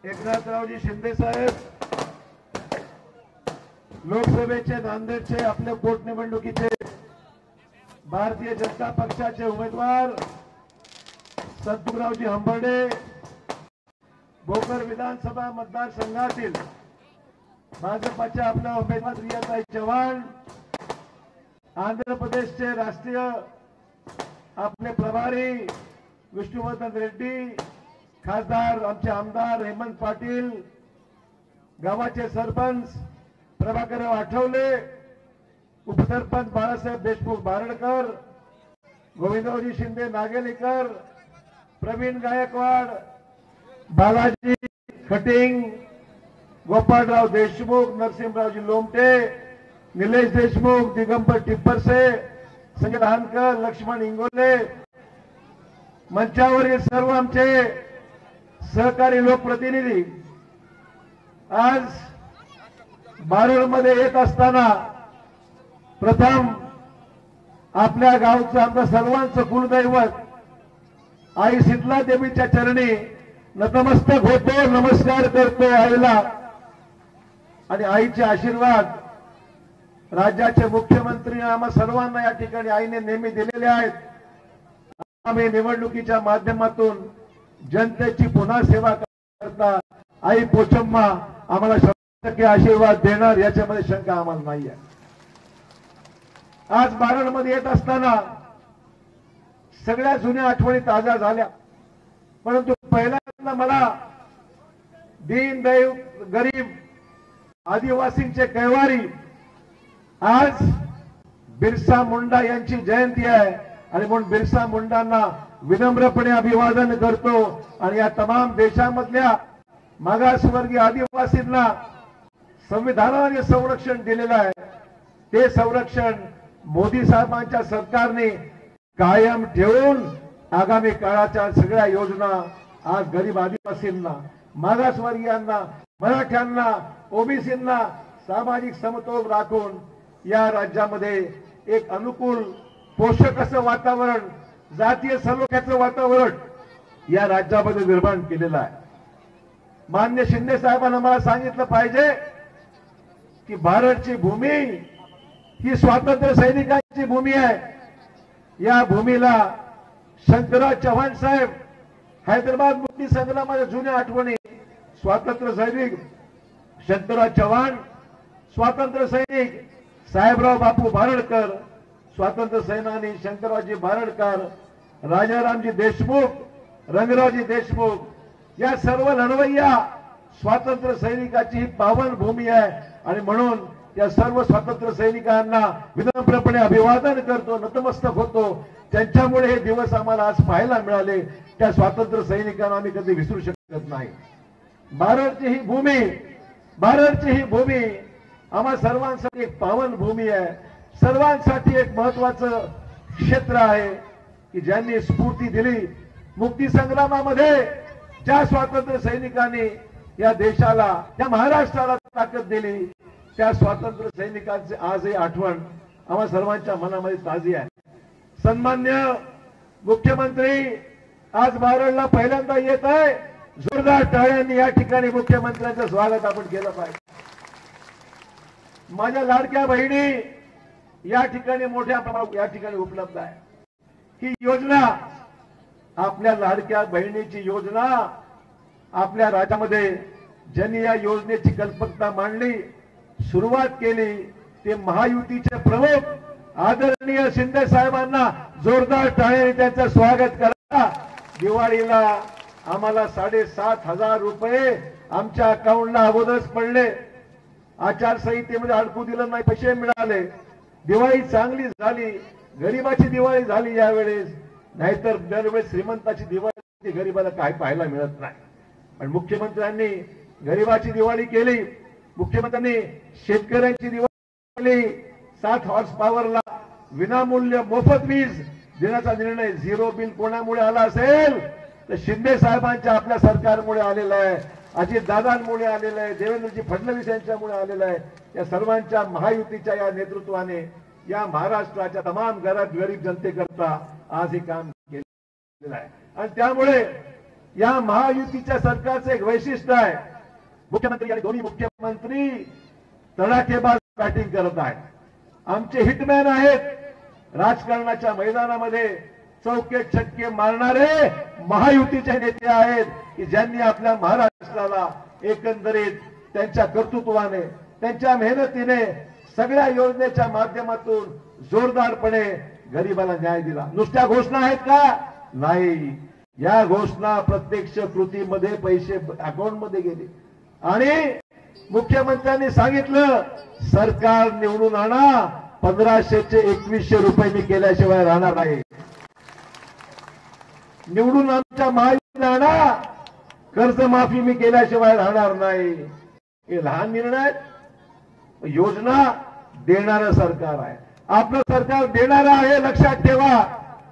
एकनाथरावजी शिंदे साहेब लोकसभेचे नांदेडचे आपल्या पोटनिवडणुकीचे भारतीय जनता पक्षाचे उमेदवार संतुरावजी हंबर्डे भोकर विधानसभा मतदारसंघातील भाजपाच्या आपल्या उमेदवार रियाताई चव्हाण, आंध्र प्रदेशचे राष्ट्रीय आपले प्रभारी विष्णुवर्धन रेड्डी, खासदार आमचे आमदार हेमंत पाटील, गावाचे सरपंच प्रभाकरराव आठवले, उपसरपंच बाळासाहेब देशमुख बारडकर, गोविंदरावजी शिंदे नागेलीकर, प्रवीण गायकवाड, बालाजी खटिंग, गोपाळराव देशमुख, नरसिंहरावजी लोमटे, निलेश देशमुख, दिगंबर टिप्परसे, संजय लहानकर, लक्ष्मण इंगोले, मंचावरील सर्व आमचे सहकारी लोकप्रतिनिधी आज बारडमध्ये येत असताना प्रथम आपल्या गावचं आमच्या सर्वांचं कुलदैवत आई शीतला देवीच्या चरणी नतमस्तक होतो, नमस्कार करतो आईला। आणि आईचे आशीर्वाद राज्याचे मुख्यमंत्री आम्हा सर्वांना या ठिकाणी आईने नेहमी दिलेले आहेत। आम्ही निवडणुकीच्या माध्यमातून जनतेची पुन्हा सेवा करता आई पोचम्मा आम्हाला 100% आशीर्वाद देणार याच्यामध्ये शंका आम्हाला नाही आहे। आज बारडमध्ये येत असताना सगळ्या जुन्या आठवणी ताज्या झाल्या, परंतु पहिल्यांदा मला दीनदैव गरीब आदिवासींचे कैवारी आज बिरसा मुंडा यांची जयंती आहे आणि म्हणून बिरसा मुंडांना विनम्रपणे अभिवादन करतो। आणि या तमाम देशामधल्या मागासवर्गीय आदिवासींना संविधानाने संरक्षण दिलेलं आहे, ते संरक्षण मोदी साहेबांच्या सरकारने कायम ठेवून आगामी काळाच्या सगळ्या योजना आज गरीब आदिवासींना, मागासवर्गीयांना, मराठ्यांना, ओबीसींना सामाजिक समतोल राखून या राज्यामध्ये एक अनुकूल पोषक असं वातावरण, जातीय सलोख्याचं वातावरण या राज्यामध्ये निर्माण केलेलं आहे। मान्य शिंदे साहेबांना मला सांगितलं पाहिजे की भारतची भूमी ही स्वातंत्र्य सैनिकांची भूमी आहे। या भूमीला शंकरराव चव्हाण साहेब हैदराबाद मुक्ती संग्रामाच्या जुन्या आठवणी, स्वातंत्र्य सैनिक शंकरराव चव्हाण, स्वातंत्र्य सैनिक साहेबराव बापू बारडकर, स्वातंत्र्य सेनानी शंकररावजी बारडकर, राजारामजी देशमुख, रंगरावजी देशमुख या सर्व लढवय्या स्वातंत्र्य सैनिकाची ही पावन भूमी आहे। आणि म्हणून या सर्व स्वातंत्र्य सैनिकांना विनम्रपणे अभिवादन करतो, नतमस्तक होतो। त्यांच्यामुळे हे दिवस आम्हाला आज पाहायला मिळाले, त्या स्वातंत्र्य सैनिकांना आम्ही कधी विसरू शकत नाही। भारतची ही भूमी आम्हा सर्वांसाठी एक पावन भूमी आहे, सर्वांसाठी एक महत्वाचं क्षेत्र आहे की ज्यांनी स्फूर्ती दिली मुक्ती संग्रामामध्ये, ज्या स्वातंत्र्य सैनिकांनी या देशाला, त्या महाराष्ट्राला ताकद दिली, त्या स्वातंत्र्य सैनिकांची आजही आठवण आम्हा सर्वांच्या मनामध्ये ताजी आहे। सन्मान्य मुख्यमंत्री आज बारडला पहिल्यांदा येत आहे, जोरदार टाळ्यांनी या ठिकाणी मुख्यमंत्र्यांचं स्वागत आपण केलं पाहिजे। माझ्या लाडक्या बहिणी या ठिकाणी मोठ्या प्रमाणात या ठिकाणी उपलब्ध आहे। ही योजना आपल्या लाडक्या बहिणीची योजना आपल्या राज्यामध्ये ज्यांनी या योजनेची कल्पकता मांडली, सुरुवात केली, ते महायुतीचे प्रमुख आदरणीय शिंदे साहेबांना जोरदार टाळ्यांनी त्यांचं स्वागत करा। दिवाळीला आम्हाला 7,500 रुपये आमच्या अकाउंटला अगोदरच पडले, आचारसंहितेमध्ये अडकू दिलं नाही, पैसे मिळाले, दिवाळी चांगली झाली, गरीबाची दिवाळी झाली यावेळेस। नाहीतर दरवेळेस श्रीमंताची दिवाळी गरीबाला काय पाहायला मिळत नाही। पण मुख्यमंत्र्यांनी गरीबाची दिवाळी केली, मुख्यमंत्र्यांनी शेतकऱ्यांची दिवाळी केली, 7 हॉर्स पॉवरला विनामूल्य मोफत वीज देण्याचा निर्णय झिरो बिल कोणामुळे आला असेल तर शिंदे साहेबांच्या आपल्या सरकारमुळे आलेला आहे, अजितदादांमुळे आलेलं आहे, देवेंद्रजी फडणवीस यांच्यामुळे आलेलं आहे। या सर्वांच्या महायुतीच्या या नेतृत्वाने या महाराष्ट्राच्या तमाम गरीब जनतेकरता आज हे काम केलेलं आहे। आणि त्यामुळे या महायुतीच्या सरकारचं एक वैशिष्ट्य आहे, मुख्यमंत्री आणि दोन्ही मुख्यमंत्री तडाखेबाज बॅटिंग करत आहेत. आमचे हिटमॅन आहेत राजकारणाच्या मैदानामध्ये, चौके छक्के मारणारे महायुतीचे नेते आहेत की ज्यांनी आपल्या महाराष्ट्राला एकंदरीत त्यांच्या कर्तृत्वाने, त्यांच्या मेहनतीने, सगळ्या योजनेच्या माध्यमातून जोरदारपणे गरिबाला न्याय दिला. नुसत्या घोषणा आहेत का? नाही. या घोषणा प्रत्यक्ष कृतीमध्ये पैसे अकाउंटमध्ये गेले आणि मुख्यमंत्र्यांनी सांगितलं सरकार निवडून आणा, 1500 चे 2100 रुपये मी केल्याशिवाय राहणार नाही. निवडून आमच्या महायुतीला आणा, कर्जमाफी मी केल्याशिवाय राहणार नाही. हे लहान निर्णय आहेत. योजना देणारं सरकार आहे. आपलं सरकार देणारं आहे, लक्षात ठेवा.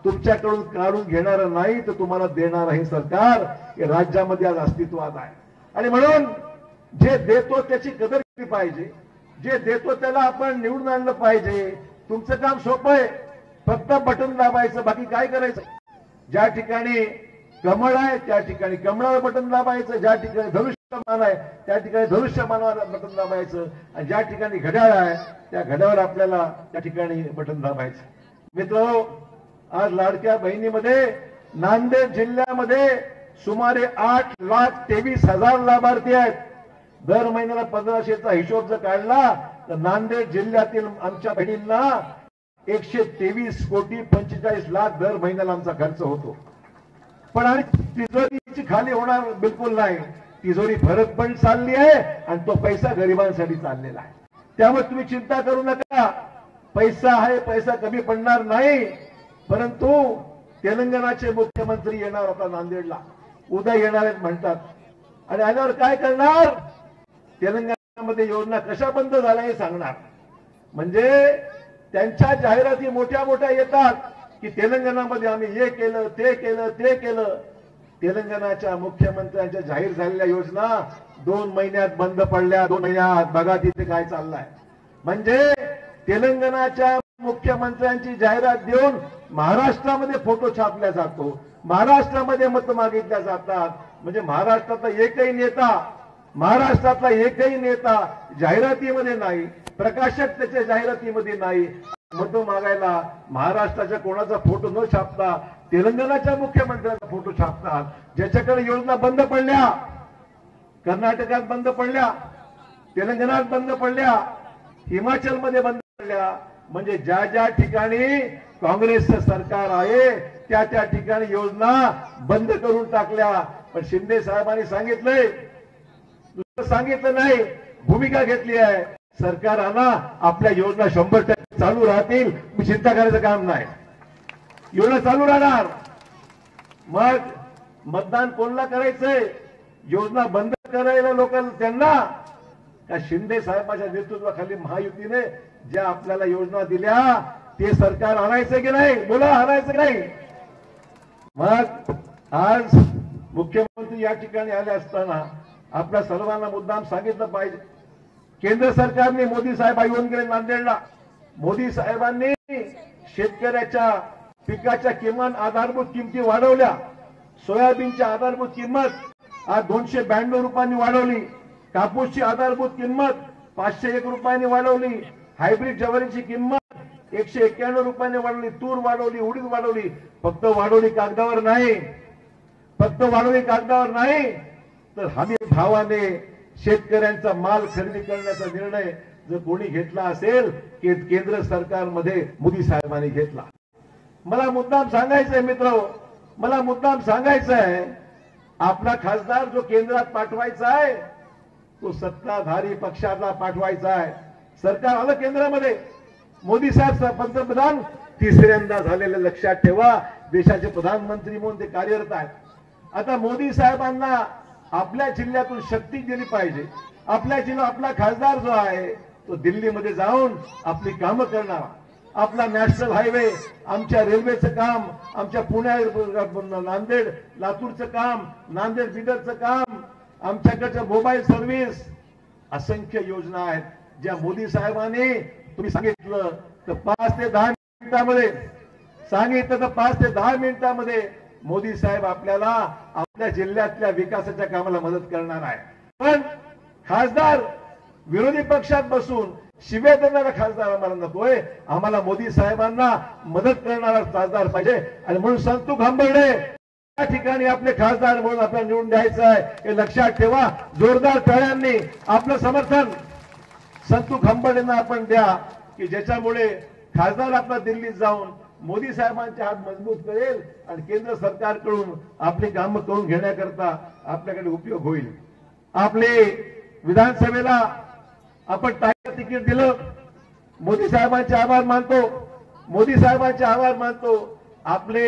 तुमच्याकडून काढून घेणारं नाही तर तुम्हाला देणारं हे सरकार हे राज्यामध्ये आज अस्तित्वात आहे. आणि म्हणून जे देतो त्याची कदर केली पाहिजे. जे देतो त्याला आपण निवडून आणलं पाहिजे. तुमचं काम सोपं आहे, फक्त बटन दाबायचं, बाकी काय करायचं. ज्या ठिकाणी कमळ आहे त्या ठिकाणी कमळावर बटन दाबायचं, ज्या ठिकाणी धनुष्यमान आहे त्या ठिकाणी धनुष्यमानावर बटन दाबायचं, आणि ज्या ठिकाणी घड्याळ आहे त्या घड्यावर आपल्याला त्या ठिकाणी बटन दाबायचं. मित्र, आज लाडक्या बहिणीमध्ये नांदेड जिल्ह्यामध्ये सुमारे 8,23,000 लाभार्थी आहेत. दर महिन्याला 1500चा हिशोब जर काढला तर नांदेड जिल्ह्यातील आमच्या बहिणींना 123 कोटी 45 लाख दर महिन्याला आमचा खर्च होतो. पण आणि तिजोरीची खाली होणार बिलकुल नाही. तिजोरी फरक पण चालली आहे आणि तो पैसा गरिबांसाठी चाललेला आहे. त्यामुळे तुम्ही चिंता करू नका. पैसा आहे, पैसा कमी पडणार नाही. परंतु तेलंगणाचे मुख्यमंत्री येणार आता नांदेडला, उद्या येणार आहेत म्हणतात. आणि आल्यावर काय करणार? तेलंगणामध्ये योजना कशा बंद झाल्या हे सांगणार. म्हणजे त्यांच्या जाहिराती मोठ्या मोठ्या येतात की तेलंगणामध्ये आम्ही हे केलं, ते केलं, ते केलं. तेलंगणाच्या मुख्यमंत्र्यांच्या जाहीर झालेल्या योजना 2 महिन्यात बंद पडल्या. 2 महिन्यात बघा तिथे काय चाललंय. म्हणजे तेलंगणाच्या मुख्यमंत्र्यांची जाहिरात देऊन महाराष्ट्रामध्ये फोटो छापला जातो, महाराष्ट्रामध्ये मत मागितल्या जातात. म्हणजे महाराष्ट्रातला एकही नेता जाहिरातीमध्ये नाही, प्रकाशक त्याच्या जाहिरातीमध्ये नाही. मत मागायला महाराष्ट्राच्या कोणाचा फोटो न छापता तेलंगणाच्या मुख्यमंत्र्यांचा फोटो छापतात. ज्याच्याकडे योजना बंद पडल्या, कर्नाटकात बंद पडल्या, तेलंगणात बंद पडल्या, हिमाचलमध्ये बंद पडल्या. म्हणजे ज्या ज्या ठिकाणी काँग्रेसचं सरकार आहे त्या त्या ठिकाणी योजना बंद करून टाकल्या. पण शिंदे साहेबांनी सांगितलंय, सांगितलं नाही, भूमिका घेतली आहे. सरकार आणा, आपल्या योजना 100% चालू राहतील, मी चिंता करायचं काम नाही. योजना चालू राहणार. मग मतदान कोणाला करायचंय? योजना बंद करायला लोकांना त्यांना का शिंदे साहेबांच्या नेतृत्वाखाली महायुतीने ज्या आपल्याला योजना दिल्या ते सरकार आणायचं की नाही? बोला, आणायचं की नाही? मग आज मुख्यमंत्री या ठिकाणी आले असताना आपल्या सर्वांना मुद्दाम सांगितलं पाहिजे. केंद्र सरकारने मोदी साहेब येऊन गेले नांदेडला. मोदी साहेबांनी शेतकऱ्याच्या पिकाच्या किमान आधारभूत किमती वाढवल्या. सोयाबीनची आधारभूत किंमत आज 292 रुपयांनी वाढवली. कापूसची आधारभूत किंमत 501 रुपयांनी वाढवली. हायब्रिड ज्वारीची किंमत 191 रुपयांनी वाढवली. तूर वाढवली, उडीद वाढवली. फक्त वाढवली कागदावर नाही, तर हमी भावाने शेतकऱ्यांचा माल खरेदी करण्याचा निर्णय जर कोणी घेतला असेल की केंद्र सरकारमध्ये मोदी साहेबांनी घेतला. मला मुद्दाम सांगायचंय मित्र, मला मुद्दाम सांगायचंय, आपला खासदार जो केंद्रात पाठवायचा आहे तो सत्ताधारी पक्षाला पाठवायचा आहे. सरकार आलं केंद्रामध्ये, मोदी साहेब पंतप्रधान तिसऱ्यांदा झालेलं लक्षात ठेवा. देशाचे प्रधानमंत्री म्हणून ते कार्यरत आहेत. आता मोदी साहेबांना आपल्या जिल्ह्यातून शक्ती दिली पाहिजे. आपल्या जिल्हा आपला खासदार जो आहे तो दिल्लीमध्ये जाऊन आपली कामं करणार. आपला नॅशनल हायवे, आमच्या रेल्वेचं काम, आमच्या पुणे नांदेड लातूरचं काम, नांदेड बिदरचं काम, आमच्याकडच्या मोबाईल सर्व्हिस, असंख्य योजना आहेत ज्या मोदी साहेबांनी तुम्ही सांगितलं तर 5 ते 10 मिनिटांमध्ये मोदी साहेब आपल्याला आपल्या जिल्ह्यातल्या विकासाच्या कामाला मदत करणार आहे। पण खासदार विरोधी पक्षात बसून शिव्या देणारा खासदार आम्हाला नकोय, आम्हाला मोदी साहेबांना मदत करणारा खासदार पाहिजे। आणि म्हणून संतू खांबर्डे या ठिकाणी आपले खासदार म्हणून आपल्याला निवडून द्यायचं आहे, हे लक्षात ठेवा। जोरदार टाळ्यांनी आपलं समर्थन संतू खांबर्डेंना आपण द्या, की ज्याच्यामुळे खासदार आपला दिल्लीत जाऊन मोदी साहेबांचे हात मजबूत करेल आणि केंद्र सरकारकडून आपली कामं करून घेण्याकरता आपल्याकडे उपयोग होईल। आपले विधानसभेला आपण टायगर तिकीट दिलं, मोदी साहेबांचे आभार मानतो, मोदी साहेबांचे आभार मानतो। आपले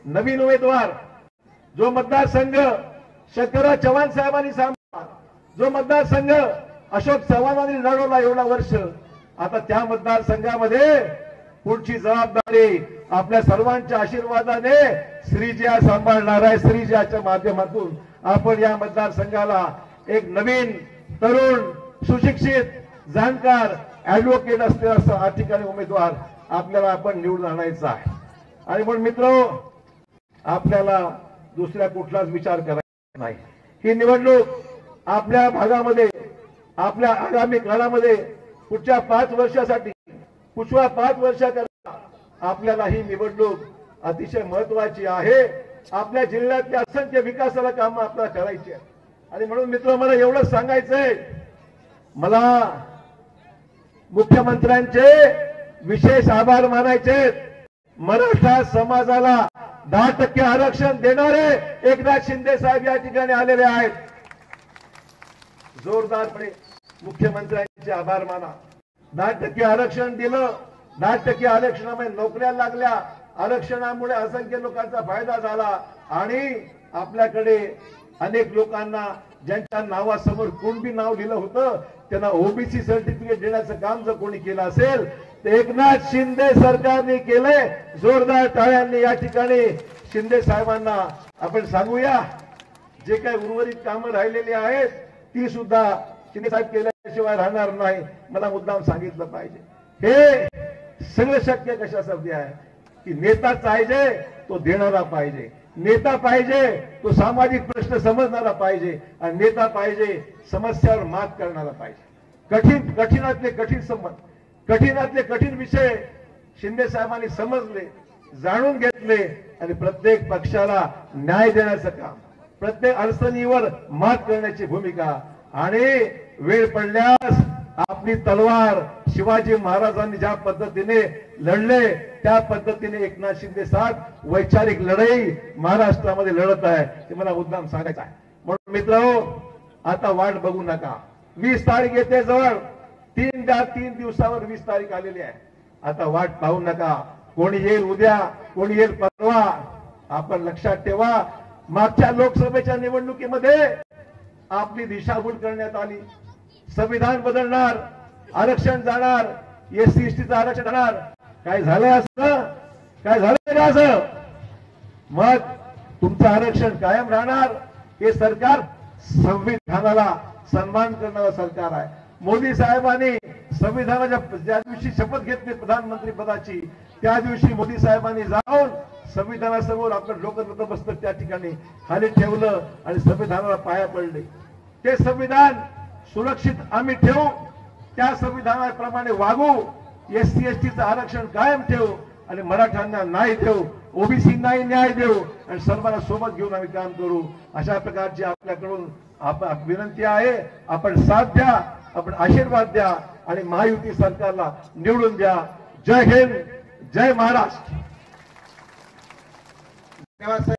नवीन उमेदवार जो मतदारसंघ शंकरराव चव्हाण साहेबांनी सांभाळला, जो मतदारसंघ अशोक चव्हाणांनी लढवला एवढा वर्ष, आता त्या मतदारसंघामध्ये पुढची जबाबदारी आपल्या सर्वांच्या आशीर्वादाने श्रीजया सांभाळणार आहे। श्रीजयाच्या माध्यमातून आपण या मतदारसंघाला एक नवीन तरुण सुशिक्षित जाणकार ऍडव्होकेट असलेला असा ठिकाणी उमेदवार आपल्याला आपण निवडून आणायचा आहे। आणि म्हणून मित्र, आपल्याला दुसऱ्या कुठलाच विचार करायचा नाही। ही निवडणूक आपल्या भागामध्ये आपल्या आगामी काळामध्ये पुढच्या 5 वर्षासाठी पुढच्या 5 वर्षाकरता आपल्याला ही निवडणूक अतिशय महत्वाची आहे। आपल्या जिल्ह्यातल्या असंख्य विकासाला कामं आपल्याला करायची आहे। आणि म्हणून मित्र, मला एवढंच सांगायचंय, मला मुख्यमंत्र्यांचे विशेष आभार मानायचे। मराठा समाजाला 10% आरक्षण देणारे एकनाथ शिंदे साहेब या ठिकाणी आलेले आहेत। जोरदारपणे मुख्यमंत्र्यांचे आभार माना। 10% आरक्षण दिलं, 10% आरक्षणामुळे नोकऱ्या लागल्या, आरक्षणामुळे असंख्य लोकांचा फायदा झाला आणि आपल्याकडे अनेक लोकांना ज्यांच्या नावासमोर कुणबी नाव लिहिलं होतं त्यांना ओबीसी सर्टिफिकेट देण्याचं काम जर कोणी केलं असेल ते एकनाथ शिंदे सरकारने केलंय। जोरदार टाळ्यांनी या ठिकाणी शिंदे साहेबांना आपण सांगूया, जे काही उर्वरित कामं राहिलेली आहेत ती सुद्धा शिंदे साहेब केल्याशिवाय राहणार नाही, मला मुद्दाम सांगितलं पाहिजे। हे सगळं शक्य कशासाठी आहे की नेता पाहिजे तो देणारा पाहिजे, नेता पाहिजे तो सामाजिक प्रश्न समजणारा पाहिजे आणि नेता पाहिजे समस्यावर मात करणारा पाहिजे। कठीणातले कठीण कठीणातले कठीण विषय शिंदे साहेबांनी समजले, जाणून घेतले आणि प्रत्येक पक्षाला न्याय देण्याचं काम, प्रत्येक अडचणीवर मात करण्याची भूमिका आणि वेळ पडल्यास आपली तलवार शिवाजी महाराजांनी ज्या पद्धतीने लढले त्या पद्धतीने एकनाथ शिंदे साहेब वैचारिक लढाई महाराष्ट्रामध्ये लढत आहे, हे मला मुद्दाम सांगायचं आहे। म्हणून मित्रांनो, आता वाट बघू नका। 20 तारीख येते जवळ, 3 दिवसावर 20 तारीख आलेली आहे। आता वाट पाहू नका, कोणी येईल उद्या, कोणी येईल परवा। आपण लक्षात ठेवा, मागच्या लोकसभेच्या निवडणुकीमध्ये आपली दिशाभूल करण्यात आली, संविधान बदलणार, आरक्षण जाणार, एससी एसटीचं आरक्षण जाणार, काय झालंय असं? काय झालंय का असं? मग तुमचं आरक्षण कायम राहणार। हे सरकार संविधानाला सन्मान करणारं सरकार आहे। मोदी साहेबांनी संविधानाच्या ज्या दिवशी शपथ घेतली प्रधानमंत्री पदाची त्या दिवशी मोदी साहेबांनी जाऊन संविधानासमोर आपलं डोकं नतमस्तक त्या ठिकाणी खाली ठेवलं आणि संविधानाला पाया पडले। ते संविधान सुरक्षित आम्ही ठेवू, त्या संविधानाप्रमाणे वागू, एससी एसटीचं आरक्षण कायम ठेवू आणि मराठ्यांना न्याय देऊ, ओबीसींना न्याय देऊ आणि सर्वांना सोबत घेऊन आम्ही काम करू। अशा प्रकारची आपल्याकडून विनंती आहे। आपण साथ द्या, आपण आशीर्वाद द्या आणि महायुती सरकारला निवडून द्या। जय हिंद, जय महाराष्ट्र। धन्यवाद।